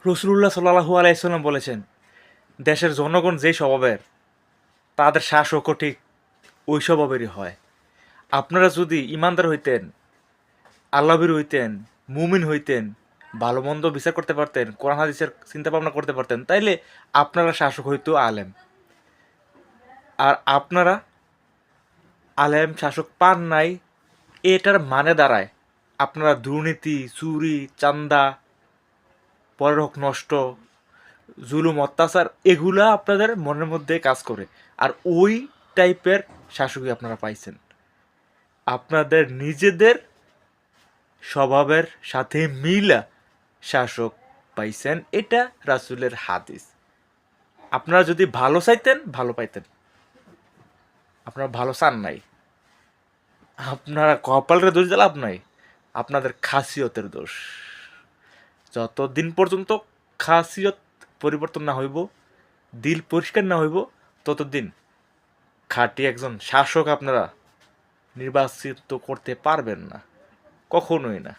রাসূলুল্লাহ সাল্লাল্লাহু আলাইহি ওয়াসাল্লাম বলেছেন, দেশের জনগণ যেই স্বভাবের, তাদের শাসকও ঠিক ওই স্বভাবেরই হয়। আপনারা যদি ইমানদার হইতেন, আল্লাহভীরু হইতেন, মুমিন হইতেন, ভালো মন্দ বিচার করতে পারতেন, কোরআন হাদিসের চিন্তা ভাবনা করতে পারতেন, তাইলে আপনারা শাসক হইতো আলেম। আর আপনারা আলেম শাসক পান নাই, এটার মানে দাঁড়ায় আপনারা দুর্নীতি, চুরি, চান্দা, পরের হক নষ্ট, জুলুম, অত্যাচার এগুলা আপনাদের মনের মধ্যে কাজ করে। আর ওই টাইপের শাসকই আপনারা পাইছেন। আপনাদের নিজেদের স্বভাবের সাথে মিলা শাসক পাইছেন, এটা রাসূলের হাদিস। আপনারা যদি ভালো চাইতেন ভালো পাইতেন, আপনারা ভালো চান নাই, আপনারা কপালের দোষ দিয়ে লাভ নাই, আপনাদের খাসিয়তের দোষ। যতদিন পর্যন্ত খাসিয়ত পরিবর্তন না হইব, দিল পরিষ্কার না হইব, ততদিন খাঁটি একজন শাসক আপনারা নির্বাচিত করতে পারবেন না, কখনোই না।